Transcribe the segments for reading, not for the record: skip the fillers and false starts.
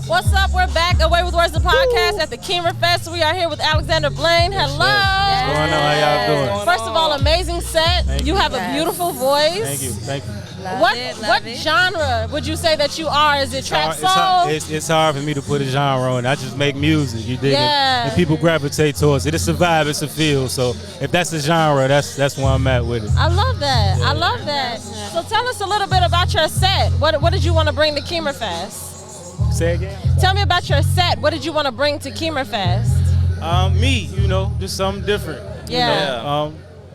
What's up? We're back. Away with Words, the podcast at the KheemerFest. We are here with Alexander Blaine. Hello. What's going on? How y'all doing? First of all, amazing set. You have a beautiful voice. Thank you. What genre would you say that you are? Is it trap soul? It's hard for me to put a genre on. I just make music. You dig it? And people gravitate towards it. It's a vibe. It's a feel. So if that's a genre, that's where I'm at with it. I love that. I love that. So tell us a little bit about your set. What did you want to bring to KheemerFest? Say again? Tell me about your set. What did you want to bring to KheemerFest? Me, just something different.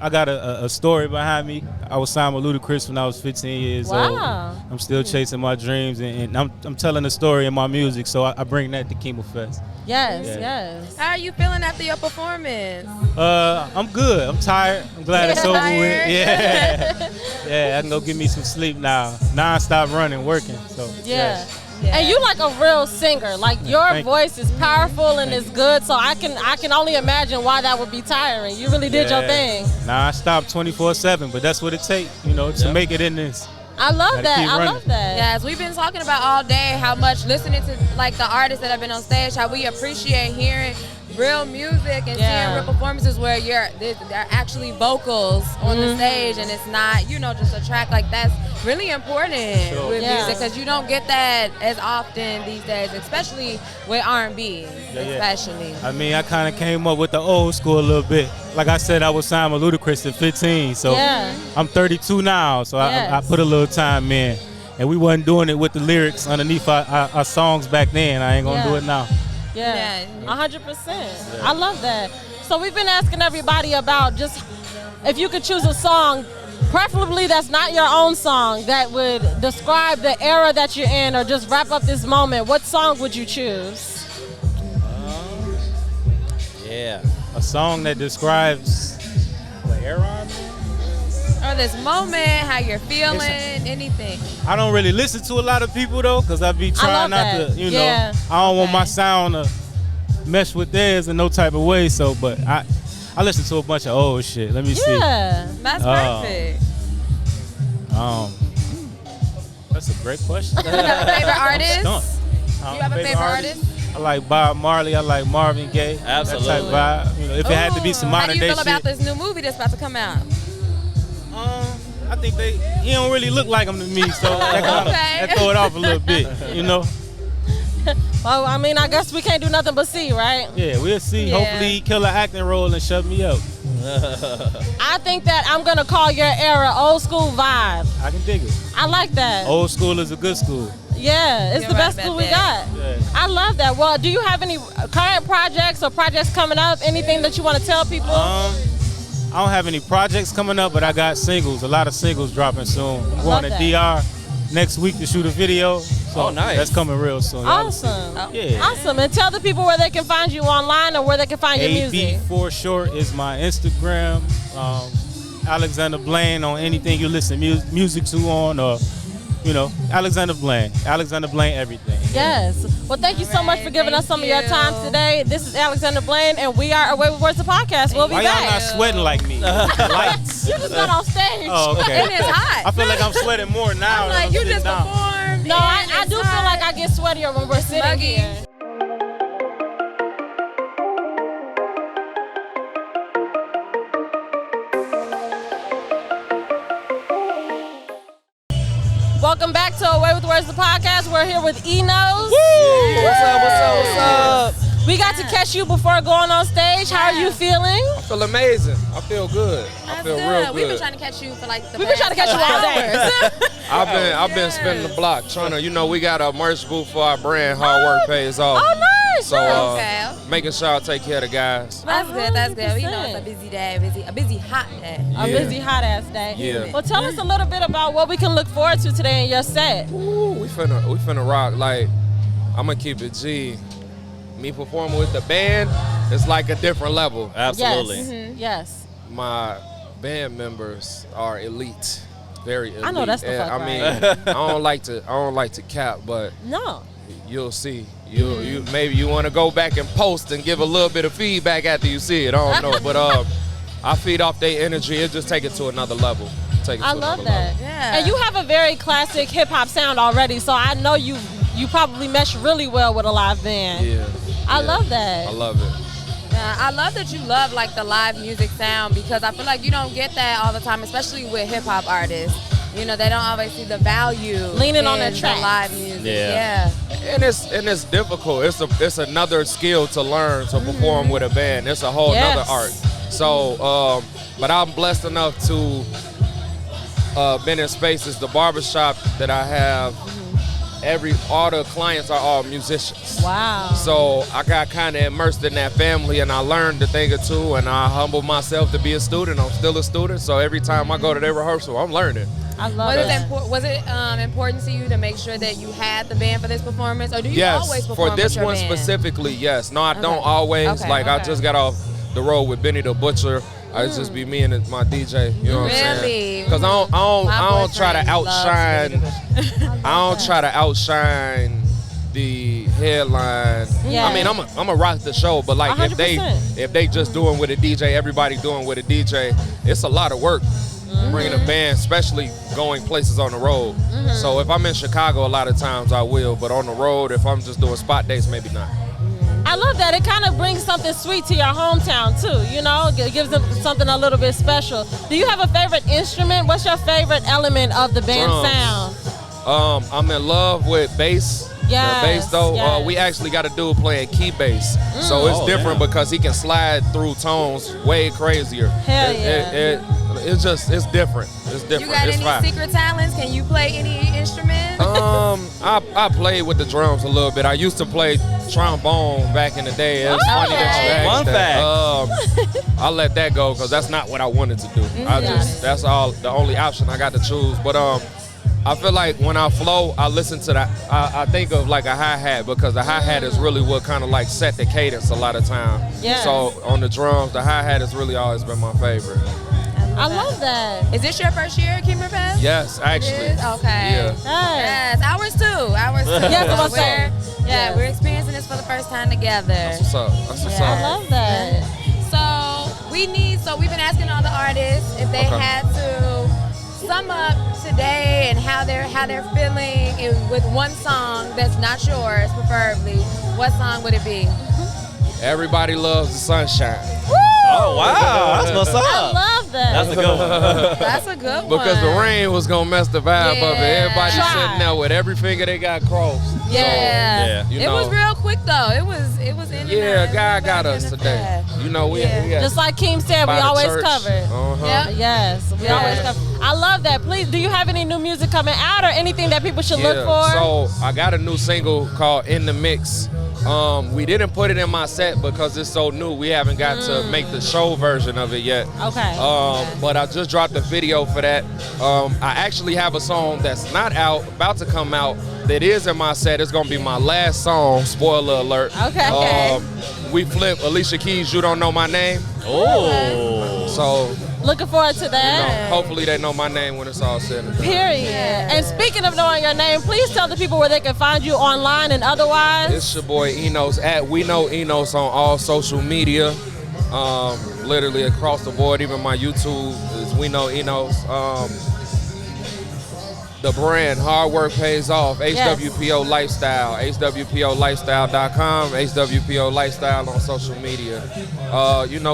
I got a story behind me. I was signed with Ludacris when I was 15 years old. I'm still chasing my dreams, and I'm telling a story in my music, so I bring that to KheemerFest. Yes. How are you feeling after your performance? I'm good. I'm tired. I'm glad it's over with. Yeah, I can go get me some sleep now. Non-stop running, working. So yeah. And you like a real singer. Like your voice is powerful and it's good. So I can only imagine why that would be tiring. You really did your thing. Nah, I stopped 24/7, but that's what it takes, to make it in this. I love that. I love that. Yes, we've been talking about all day how much listening to like the artists that have been on stage, how we appreciate hearing real music and seeing real performances where there are actually vocals on the stage and it's not, just a track. Like that's really important with music because you don't get that as often these days, especially with R&B, especially. I mean, I kind of came up with the old school a little bit. Like I said, I was signed with Ludacris at 15, so I'm 32 now, so I put a little time in. And we wasn't doing it with the lyrics underneath our songs back then. I ain't gonna do it now. Yeah, 100%. I love that. So we've been asking everybody about just if you could choose a song, preferably that's not your own song, that would describe the era that you're in or just wrap up this moment. What song would you choose? A song that describes the era I'm in? Or this moment, how you're feeling, anything. I don't really listen to a lot of people though, because I be trying not to, I don't want my sound to mesh with theirs in no type of way. So, but I listen to a bunch of old shit. Let me see. Yeah, that's perfect. That's a great question. You have a favorite artist? You have a favorite artist? I like Bob Marley. I like Marvin Gaye. Absolutely. That type vibe. If it had to be some modern day shit. How do you feel about this new movie that's about to come out? I think he don't really look like him to me, so that throw it off a little bit, Well, I mean, I guess we can't do nothing but see, right? Yeah, we'll see. Yeah. Hopefully he kill an acting role and shut me up. I think that I'm going to call your era old school vibe. I can dig it. I like that. Old school is a good school. Yeah, it's the best school we got. Yeah. I love that. Well, do you have any current projects or projects coming up? Anything that you want to tell people? I don't have any projects coming up, but I got singles. A lot of singles dropping soon. I'm going to DR next week to shoot a video. So nice. That's coming real soon. Awesome. Awesome. And tell the people where they can find you online or where they can find your music. AB for short is my Instagram. Alexander Blaine on anything you listen music to on or Alexander Blaine everything. Yes. Well, thank you so much for giving us some of your time today. This is Alexander Blaine, and we are Away with Words, the podcast. We'll be back. Why y'all not sweating like me? Lights. You just got on stage. Oh, okay. And it's hot. I feel like I'm sweating more now. I'm like, you just performed. No, I do feel like I get sweatier when we're sitting here. Welcome back to Away with Words, the podcast. We're here with Enos. Woo! What's up? We got to catch you before going on stage. How are you feeling? I feel amazing. I feel good. I feel real good. We've been trying to catch you for like the We've been trying to catch you all day. I've been spinning the block trying to, we got a merch booth for our brand, Hard Work Pays Off. Oh, nice. So making sure I take care of the guys. That's good. It's a busy day, a busy hot day. A busy hot ass day. Yeah. Well, tell us a little bit about what we can look forward to today in your set. Ooh, we finna rock. Like, I'm gonna keep it G. Me performing with the band is like a different level. Absolutely. Yes. Mm-hmm. Yes. My band members are elite. Very elite. I know that's the fuck I mean, I don't like to cap, but no. You'll see. You maybe you want to go back and post and give a little bit of feedback after you see it. I don't know, but I feed off their energy. It just take it to another level. I love that. Yeah. And you have a very classic hip hop sound already, so I know you you probably mesh really well with a live band. Yeah. I love that. I love it. I love that you love like the live music sound, because I feel like you don't get that all the time, especially with hip hop artists. You know, they don't always see the value leaning on in the track. live music. Yeah. And it's difficult. It's another skill to learn to perform with a band. It's a whole nother art. So, but I'm blessed enough to been in spaces. The barbershop that I have, all the clients are all musicians. Wow. So I got kind of immersed in that family, and I learned a thing or two, and I humbled myself to be a student. I'm still a student, so every time I go to their rehearsal, I'm learning. I love it. Was it important to you to make sure that you had the band for this performance, or do you always perform for this with your one band? specifically, yes. No, I don't always. I just got off the road with Benny the Butcher. I just be me and my DJ. You know what I'm saying? Because I don't try to outshine. I don't try to outshine the headline. I mean, I'm a rock the show, but like 100%. if they just doing with a DJ, everybody doing with a DJ, it's a lot of work. Bringing a band, especially going places on the road. So if I'm in Chicago, a lot of times I will, but on the road, if I'm just doing spot dates, maybe not. I love that. It kind of brings something sweet to your hometown too, you know? It gives them something a little bit special. Do you have a favorite instrument? What's your favorite element of the band sound? I'm in love with bass. Yes, the bass though, yes. we actually got a dude playing key bass. So it's different because he can slide through tones way crazier. Hell yeah. It's different. It's different. You got it's any secret talents? Can you play any instrument? I played with the drums a little bit. I used to play trombone back in the day. It's funny that you asked that. I let that go because that's not what I wanted to do. That's the only option I got to choose. But I feel like when I flow, I listen to that. I think of like a hi-hat, because the hi-hat is really what kind of like set the cadence a lot of time. Yes. So on the drums, the hi-hat has really always been my favorite. I love that. Is this your first year at KheemerFest? Yes, actually. It is? Okay. Yeah. Yes, ours too. Yes, we're experiencing this for the first time together. That's what's up. That's what's up. I love that. So we've been asking all the artists if they had to sum up today and how they're feeling with one song that's not yours, preferably. What song would it be? Everybody loves the sunshine. Woo! Oh, wow. That's what's up. I love that. That's a good one. That's a good one. Because the rain was going to mess the vibe of it. Everybody sitting there with every finger they got crossed. Yeah. So, it was real quick, though. It was in and out. God got us today. You know, we had, just like Keem said, we always covered. Yeah. Yes, we always cover. I love that. Please, do you have any new music coming out or anything that people should look for? So I got a new single called In the Mix. We didn't put it in my set because it's so new. We haven't got to make the show version of it yet. Okay. But I just dropped a video for that. I actually have a song that's not out, about to come out, that is in my set. It's gonna be my last song. Spoiler alert. Okay. We flip Alicia Keys' You Don't Know My Name. Oh. So looking forward to that. hopefully they know my name when it's all said and done. Period. And speaking of knowing your name, please tell the people where they can find you online and otherwise. It's your boy Enos at We Know Enos on all social media. Literally across the board. Even my YouTube is We Know Enos. The brand, hard work pays off. HWPO Lifestyle, HWPOLifestyle.com, HWPO Lifestyle on social media.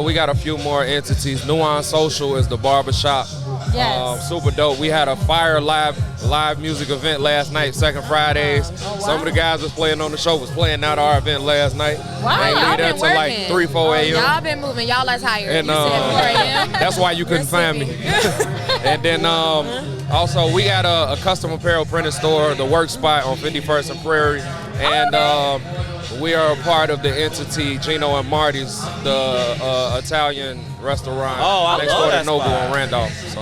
We got a few more entities. Nuance Social is the barbershop. Yes. Super dope. We had a fire live music event last night, Second Fridays. Oh, wow. Some of the guys that's playing on the show was playing out our event last night. Wow, They y'all leave there been till like working. 3, 4 a.m. Y'all been moving. Y'all are tired. And You said 4 a.m. that's why you couldn't find me. And then also we got a custom apparel printing store, The Work Spot on 51st and Prairie. And we are a part of the entity Gino and Marty's, the Italian restaurant next door to Noble on Randolph. So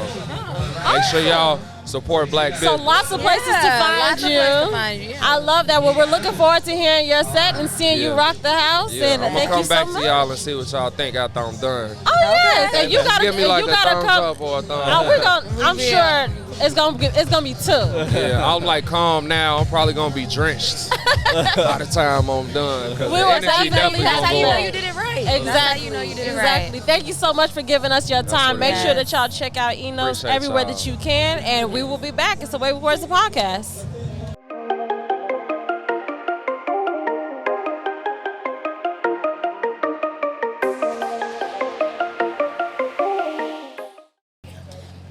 make sure y'all support Black business. So lots of places to find you. I love that. Well, we're looking forward to hearing your set and seeing you rock the house. Yeah, And I'm thank gonna you come back so to much. y'all and see what y'all think after I'm done. Oh yes, and you Just gotta, give me like you a gotta thumbs come. up or a thumbs Oh, down. I'm sure it's gonna be 2. Yeah, I'm like calm now. I'm probably gonna be drenched by the time I'm done. We were definitely That's how you know gonna you did it right. Exactly. That's how you know you did it Exactly. right. Thank you so much for giving us your time. what Make it sure is. that y'all check out Enos Appreciate everywhere y'all. that you can, and we will be back. It's the Way Words the podcast.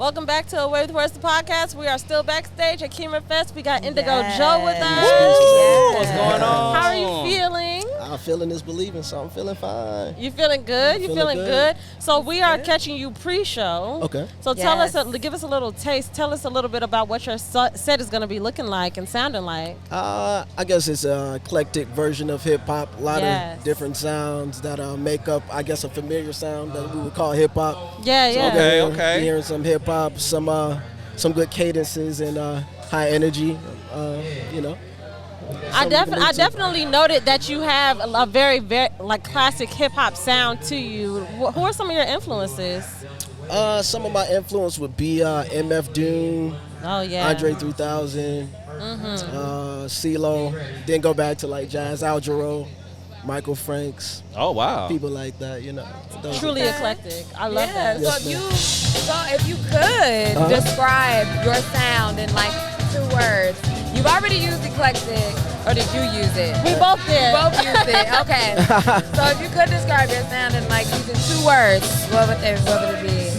Welcome back to Away with Words, the podcast. We are still backstage at KheemerFest. We got Indigo Joe with us. What's going on? How are you feeling? I'm feeling is believing, so I'm feeling fine. You feeling good? You feeling good? So we are catching you pre-show. Okay. So tell us, give us a little taste. Tell us a little bit about what your set is going to be looking like and sounding like. I guess it's an eclectic version of hip hop. A lot of different sounds that make up, I guess, a familiar sound that we would call hip hop. Yeah, so yeah. Okay. Hearing some hip hop, some good cadences and high energy. You know. I definitely noted that you have a very, very like classic hip hop sound to you. Who are some of your influences? Some of my influence would be MF Doom. Oh yeah. Andre 3000. CeeLo. Then go back to like Jazz Al Jarreau, Michael Franks. Oh wow. People like that, you know. Truly eclectic. I love that. So if you could describe your sound in like 2 words. You've already used eclectic, or did you use it? We both did. Both used it. Okay. So if you could describe your sound in like using 2 words, what would it be?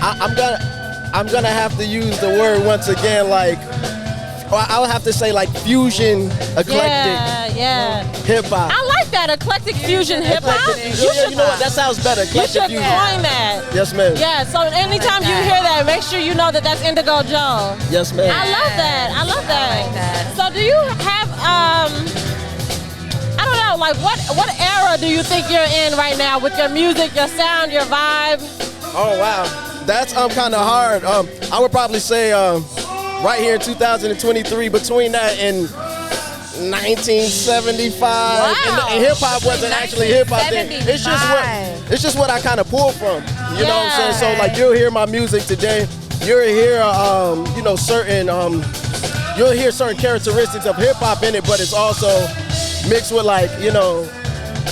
I'm gonna have to use the word once again, like, or I'll have to say like fusion, eclectic, hip hop. I like that, eclectic fusion hip hop. You know what? That sounds better. You should fusion. coin that. Yes, ma'am. Yeah. So anytime you hear that, make sure you know that that's Indigo Joe. Yes, ma'am. I love that. I love that. I like that. So do you have I don't know, like what era do you think you're in right now with your music, your sound, your vibe? Oh wow, that's kind of hard. I would probably say right here in 2023, between that and 1975, and hip hop wasn't actually hip hop then. It's just what I kind of pull from. You know what I'm saying? So like you'll hear my music today, you'll hear you'll hear certain characteristics of hip hop in it, but it's also mixed with like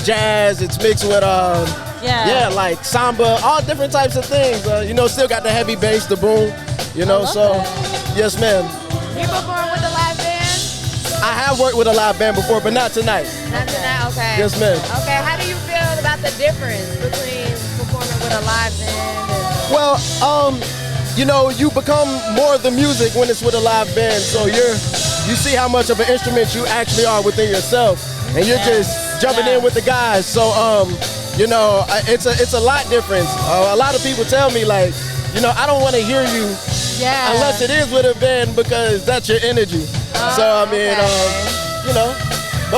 jazz. It's mixed with like samba, all different types of things. Still got the heavy bass, the boom. Yes, ma'am. You perform with a live band? I have worked with a live band before, but not tonight. Not tonight, okay. Yes, ma'am. Okay, how do you feel about the difference between performing with a live band and... Well, you become more of the music when it's with a live band, so you see how much of an instrument you actually are within yourself, and you're just jumping in with the guys. So, it's a lot different. A lot of people tell me like, I don't want to hear you unless it is with a band because that's your energy. But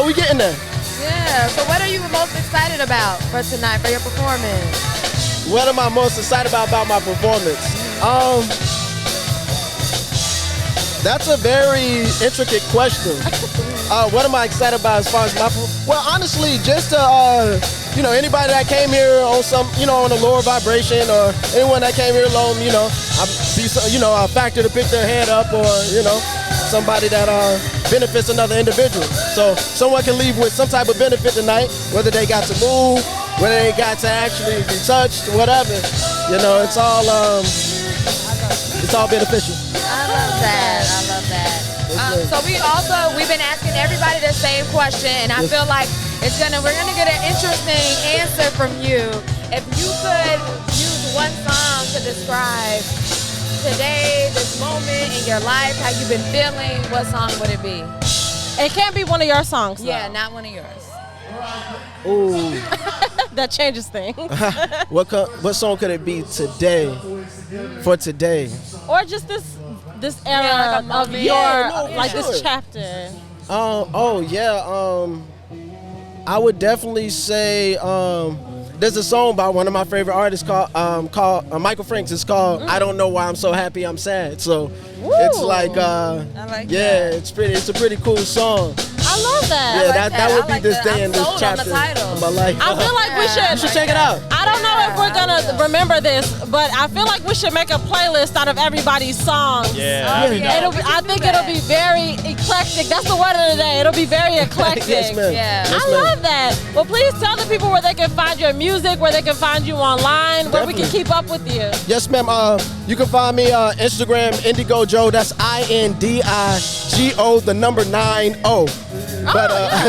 we getting there. Yeah, so what are you most excited about for tonight, for your performance? What am I most excited about my performance? That's a very intricate question. What am I excited about as far as my performance? Well, honestly, just to, anybody that came here on on a lower vibration, or anyone that came here alone, a factor to pick their head up, or, somebody that benefits another individual. So someone can leave with some type of benefit tonight, whether they got to move, whether they got to actually be touched, whatever. It's all beneficial. I love that. So we've been asking everybody the same question, and I feel like we're gonna get an interesting answer from you. If you could use one song to describe today, this moment in your life, how you've been feeling, what song would it be? It can't be one of your songs, though. Yeah, not one of yours. Ooh. That changes things. What song could it be today? For today? Or just this era of your this chapter. I would definitely say there's a song by one of my favorite artists called Michael Franks. It's called I Don't Know Why I'm So Happy I'm Sad. So it's like I like that. it's a pretty cool song. I love that. Yeah, that would be this day in this chapter of my life. I feel like we should. You should check it out. I don't know if we're gonna remember this, but I feel like we should make a playlist out of everybody's songs. I think it'll be very eclectic. That's the word of the day. It'll be very eclectic. Yes, ma'am. Yeah. Yes, I love that. Well, please tell the people where they can find your music, where they can find you online, where we can keep up with you. Yes, ma'am. You can find me on Instagram, Indigo Joe. That's INDIGO, the number 90.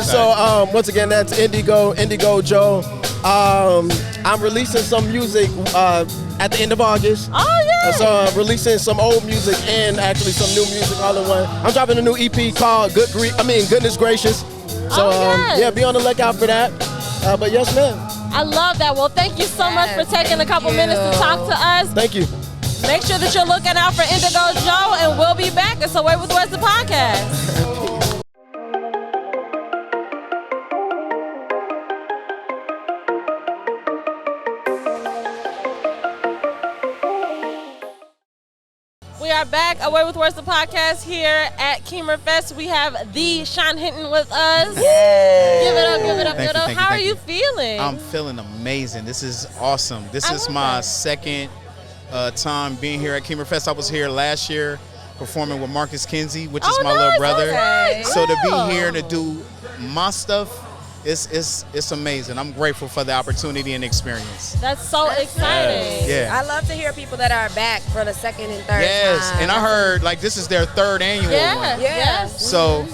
So once again, that's Indigo Joe. I'm releasing some music at the end of August. Oh yeah. So releasing some old music and actually some new music all in one. I'm dropping a new EP called Goodness Gracious. So yeah, be on the lookout for that. But yes, ma'am. I love that. Well, thank you so much for taking a couple minutes to talk to us. Thank you. Make sure that you're looking out for Indigo Joe, and we'll be back. It's Away with West, the podcast. We are back, Away with Words, the podcast here at KheemerFest. We have the Sean Hinton with us. Yay. Give it up, give it up, give it up. How are you feeling? feeling? I'm feeling amazing. This is awesome. This is my second time being here at KheemerFest. I was here last year performing with Marcus Kinsey, which is my little brother. Okay. So to be here and to do my stuff, it's amazing. I'm grateful for the opportunity and experience. That's so exciting. Yeah. I love to hear people that are back for the second and third time. And I heard like this is their third annual one. Yes. So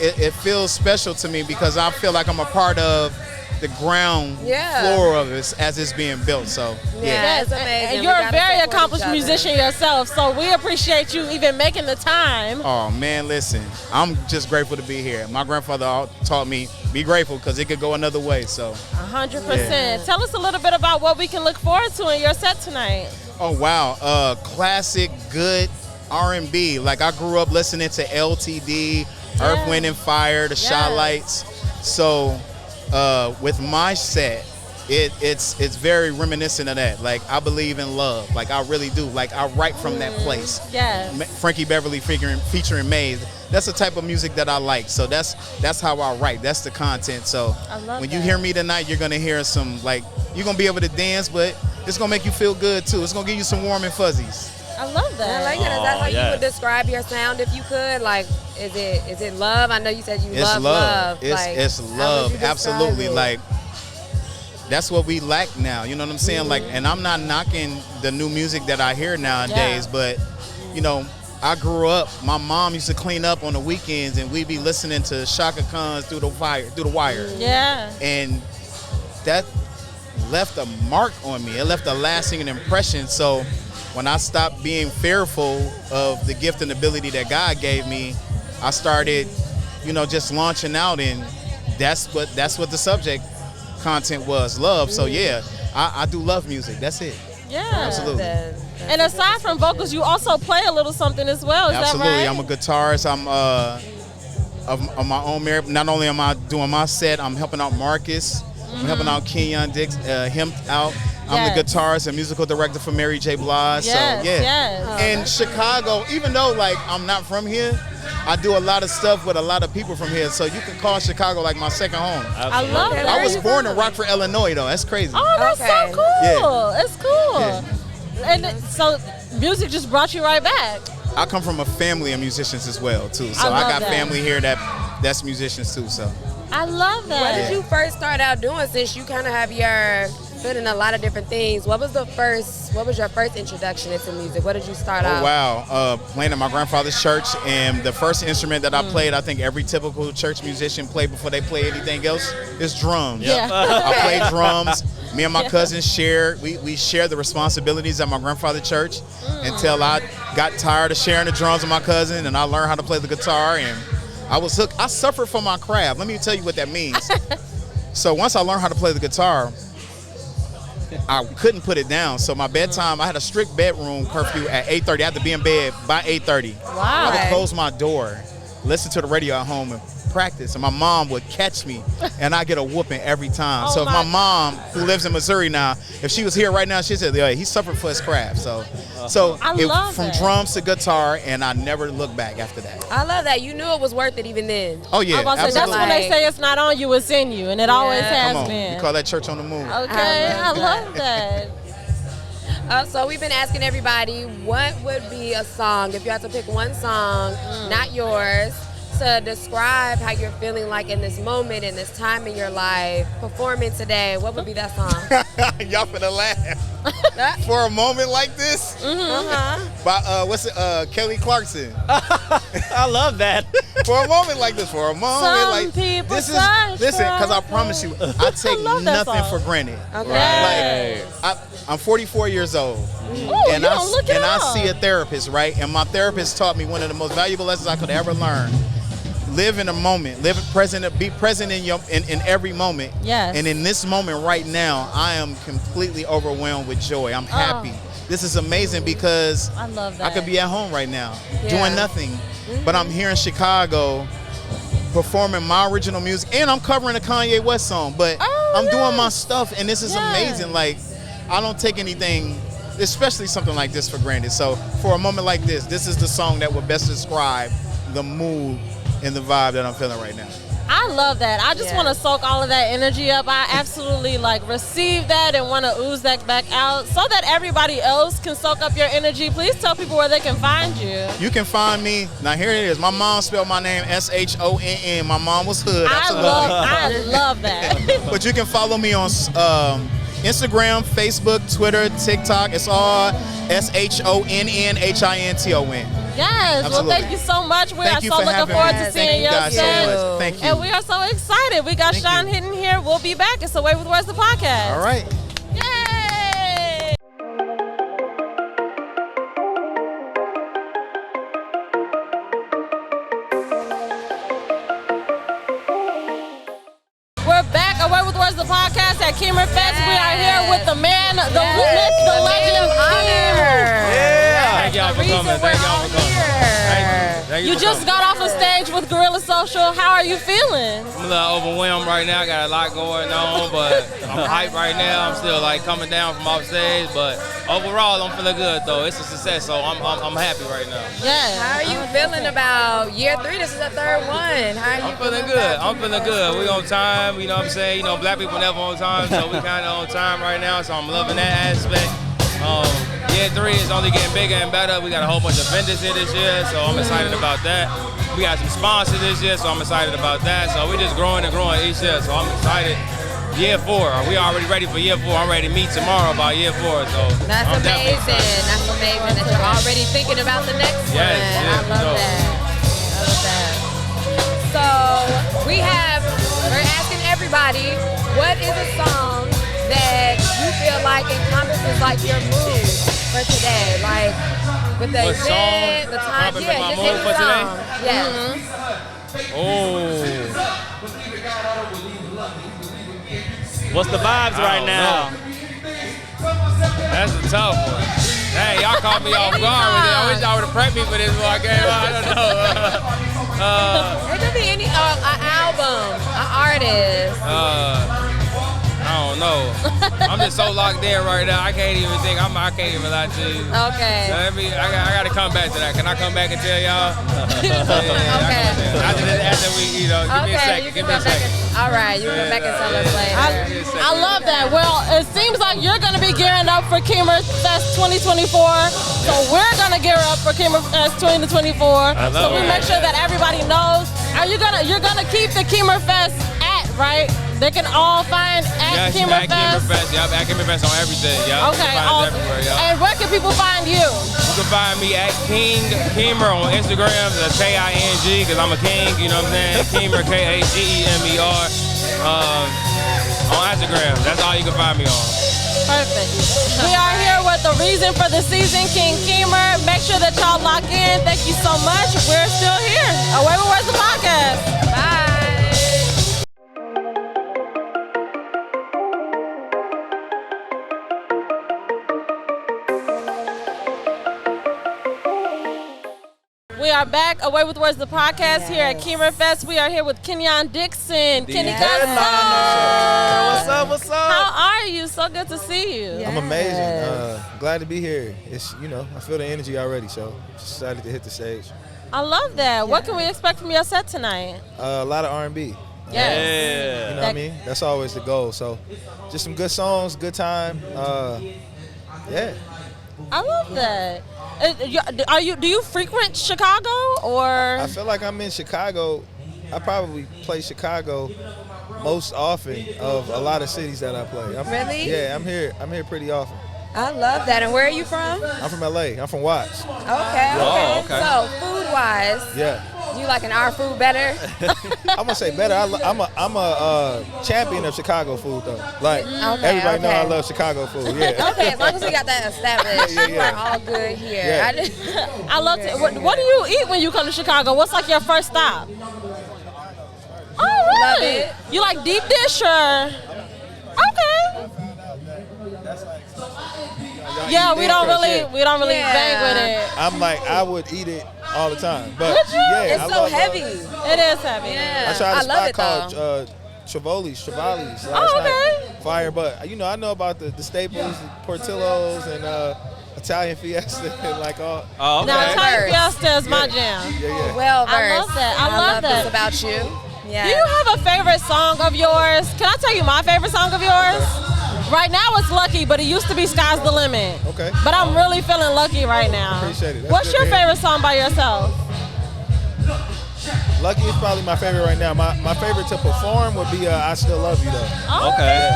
it feels special to me because I feel like I'm a part of the ground floor of it as it's being built. So yeah, it's amazing. And you're a very accomplished musician yourself, so we appreciate you even making the time. Oh man, listen, I'm just grateful to be here. My grandfather taught me be grateful because it could go another way. So 100%. Tell us a little bit about what we can look forward to in your set tonight. Oh wow, classic good R&B. Like I grew up listening to LTD, Earth, Wind and Fire, the Shy Lights. So with my set, it's very reminiscent of that. Like I believe in love, like I really do. Like I write from that place. Frankie Beverly featuring Maze. That's the type of music that I like. So that's how I write. That's the content. So when you hear me tonight, you're gonna hear some you're gonna be able to dance, but it's gonna make you feel good too. It's gonna give you some warm and fuzzies. I love that. I like it. Is that how you would describe your sound if you could? Like, is it love? I know you said you love love. It's love. Absolutely. Like that's what we lack now. You know what I'm saying? Like, and I'm not knocking the new music that I hear nowadays, but you know, I grew up. My mom used to clean up on the weekends, and we'd be listening to Shaka Khan's through the wire. Yeah. And that left a mark on me. It left a lasting impression. So when I stopped being fearful of the gift and ability that God gave me, I started, you know, just launching out, and that's what the subject content was, love. So yeah, I do love music. That's it. Yeah, absolutely. And aside from vocals, you also play a little something as well. Is absolutely. that right? I'm a guitarist. I'm of my own merit. Not only am I doing my set, I'm helping out Marcus. I'm helping out Kenyon Dix, him out. I'm the guitarist and musical director for Mary J. Blige. In Chicago, even though like I'm not from here, I do a lot of stuff with a lot of people from here. So you can call Chicago like my second home. I love that. I was born in Rockford, Illinois, though. That's crazy. Oh, that's so cool. It's cool. And so music just brought you right back. I come from a family of musicians as well, too. So I got family here that's musicians, too. So I love that. What did you first start out doing, since you kind of have your foot in a lot of different things? What was your first introduction into music? What did you start out? Oh, wow. Playing at my grandfather's church, and the first instrument that I played, I think every typical church musician played before they play anything else, is drums. I played drums. Me and my cousins shared the responsibilities at my grandfather's church until I got tired of sharing the drums with my cousin, and I learned how to play the guitar, and I was hooked. I suffered from my craft. Let me tell you what that means. So once I learned how to play the guitar, I couldn't put it down. So my bedtime, I had a strict bedroom curfew at 8:30. I had to be in bed by 8:30. Wow. I would close my door, listen to the radio at home, and practice. And my mom would catch me, and I get a whooping every time. So if my mom, who lives in Missouri now, if she was here right now, she'd say, yeah, he suffered for his craft. So from drums to guitar, and I never looked back after that. I love that. You knew it was worth it even then. Oh yeah, absolutely. That's when they say it's not on you, it's in you, and it always has been. We call that church on the move. Okay, I love that. So we've been asking everybody, what would be a song, if you had to pick one song, not yours, to describe how you're feeling like in this moment, in this time in your life, performing today, what would be that song? Y'all finna laugh. For a moment like this. By what's it? Kelly Clarkson. I love that. For a moment like this. For a moment Some like people this is. Listen, because I promise you, I take love that nothing song. for granted. Okay. Like I'm 44 years old. Ooh, And you don't look it I up. see a therapist, right? And my therapist taught me one of the most valuable lessons I could ever learn. Live in a moment. Live present. Be present in every moment. Yes. And in this moment right now, I am completely overwhelmed with joy. I'm happy. This is amazing because I love that. I could be at home right now Yeah. doing nothing, but I'm here in Chicago performing my original music, and I'm covering a Kanye West song. But I'm doing my stuff, and this is amazing. Like, I don't take anything, especially something like this, for granted. So for a moment like this is the song that would best describe the mood and the vibe that I'm feeling right now. I love that. I just want to soak all of that energy up. I absolutely receive that and want to ooze that back out so that everybody else can soak up your energy. Please tell people where they can find you. You can find me, now here it is. My mom spelled my name S-H-O-N-N. My mom was hood, absolutely. I love that. But you can follow me on Instagram, Facebook, Twitter, TikTok. It's all SHONNHINTON. Yes, Absolutely. well, thank you so much. We are you so for looking having forward me. to Thank seeing you your guys so set. much. Thank you. And we are so excited. We got Sean Hinton here. We'll be back. It's Away with Words, the podcast. All right. Yay! We're back. Away with Words, the podcast at KheemerFest. We are here with the man, the myth, the legend, Thank y'all for coming. Thank y'all for coming. Thank You for just coming. got off a stage with Gorilla Social. How are you feeling? I'm a little overwhelmed right now. Got a lot going on, but I'm hyped right now. I'm still coming down from off stage, but overall I'm feeling good though. It's a success, so I'm happy right now. Yeah. How are you feeling about year 3? This is the 3rd one. How are you I'm feeling good. I'm feeling good. We on time. You know what I'm saying? You know, black people never on time, so we kind of on time right now. So I'm loving that aspect. Year 3 is only getting bigger and better. We got a whole bunch of vendors here this year, so I'm excited about that. We got some sponsors this year, so I'm excited about that. So we're just growing and growing each year, so I'm excited. Year 4, we already ready for year 4. I'm ready to meet tomorrow about year 4, so That's I'm amazing. definitely excited. That's amazing that you're already thinking about the next one. Yes, I love that. I love that. So we're asking everybody, what is a song that you feel like encompasses your mood for today? Like with the What song event, the time, encompasses my just mood any for today? song. Yes. Oh. What's the vibes right now? That's a tough one. Hey, y'all caught me off guard with it. I wish y'all would have prepped me for this before I came out. I don't know. It could be any an album, an artist. I don't know. I'm just so locked in right now. I can't even think. I can't even lie to you. Okay. I got to come back to that. Can I come back and tell y'all? Okay. After we, give me a second. You can come back. All right, you can come back and tell us later. I love that. Well, it seems like you're going to be gearing up for KheemerFest 2024. So we're going to gear up for KheemerFest 2024. So we make sure that everybody knows. You're going to keep the KheemerFest right? They can all find at KheemerFest. Yep, at KheemerFest on everything. Yep. Okay, awesome. Everywhere, yep. And where can people find you? You can find me at Kheemer on Instagram. That's K-I-N-G, because I'm a king, you know what I'm saying? Kheemer, K-A-G-E-M-E-R. On Instagram. That's all you can find me on. Perfect. We are here with the reason for the season, King Kheemer. Make sure that y'all lock in. Thank you so much. We're still here. Away with Words, the podcast. Bye. We are back, Away with Words, the podcast here at KheemerFest. We are here with Kenyon Dixon. Kenny What's up? What's up? How are you? So good to see you. I'm amazing. Glad to be here. It's I feel the energy already, so just excited to hit the stage. I love that. What can we expect from your set tonight? A lot of R&B. Yes. You know what I mean? That's always the goal. So just some good songs, good time. Yeah. I love that. Do you frequent Chicago or? I feel like I'm in Chicago. I probably play Chicago most often of a lot of cities that I play. Really? Yeah, I'm here pretty often. I love that. And where are you from? I'm from LA. I'm from Watts. Okay. Oh, okay. So food-wise, Yeah. you liking our food better? I'm gonna say better. I'm a champion of Chicago food though. Like everybody know I love Chicago food. Yeah. Okay, as long as we got that established, Yeah. we're all good here. Yeah. I love to. What do you eat when you come to Chicago? What's like your first stop? Oh, really? Love it. You like deep dish or? Okay. Yeah, we don't really bang with it. I'm like, I would eat it all the time. But Would you? yeah, It's I so love, heavy. It is heavy. Yeah. I tried a love spot it called though. Trivoli's last okay. night. Fire, but I know about the staples, the Portillo's, and Italian Fiesta, and like all. Oh, okay. Now, Italian Verse. Fiesta is my jam. Yeah. Well versed. I love that. I love that. this about you. Yeah. Do you have a favorite song of yours? Can I tell you my favorite song of yours? Right now it's Lucky, but it used to be Sky's the Limit. Okay. But I'm really feeling lucky right now. Appreciate it. That's What's good your to hear. favorite song by yourself? Lucky is probably my favorite right now. My favorite to perform would be I Still Love You though. Oh, Okay.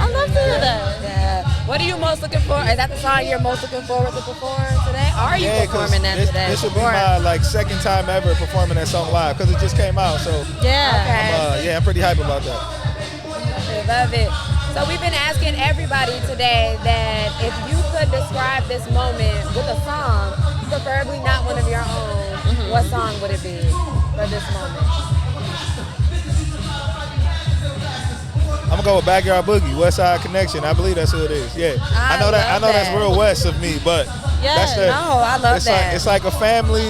I love to hear that. Yeah. What are you most looking for? Is that the song you're most looking forward to perform today? Are you performing that today? This will be my second time ever performing that song live because it just came out. So Yeah. Okay. I'm pretty hype about that. I love it. So we've been asking everybody today that if you could describe this moment with a song, preferably not one of your own, what song would it be for this moment? I'm gonna go with Backyard Boogie, West Side Connection. I believe that's who it is. Yeah, I know that. I know that's real west of me, but that's the. I love that. It's like a family.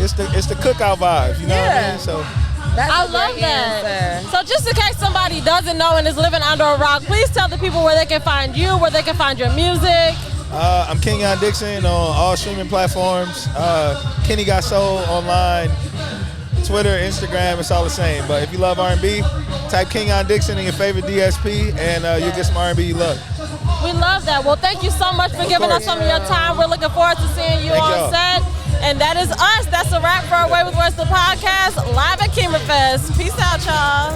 It's the cookout vibe. You know what I mean? So. I love that. So just in case somebody doesn't know and is living under a rock, please tell the people where they can find you, where they can find your music. I'm Kenyon Dixon on all streaming platforms. Kenny Got Soul online, Twitter, Instagram, it's all the same. But if you love R&B, type Kenyon Dixon in your favorite DSP and you'll get some R&B you love. We love that. Well, thank you so much for giving us some of your time. We're looking forward to seeing you on set. And that is us. That's a wrap for Away with Words, the podcast, live at KheemerFest. Peace out, y'all.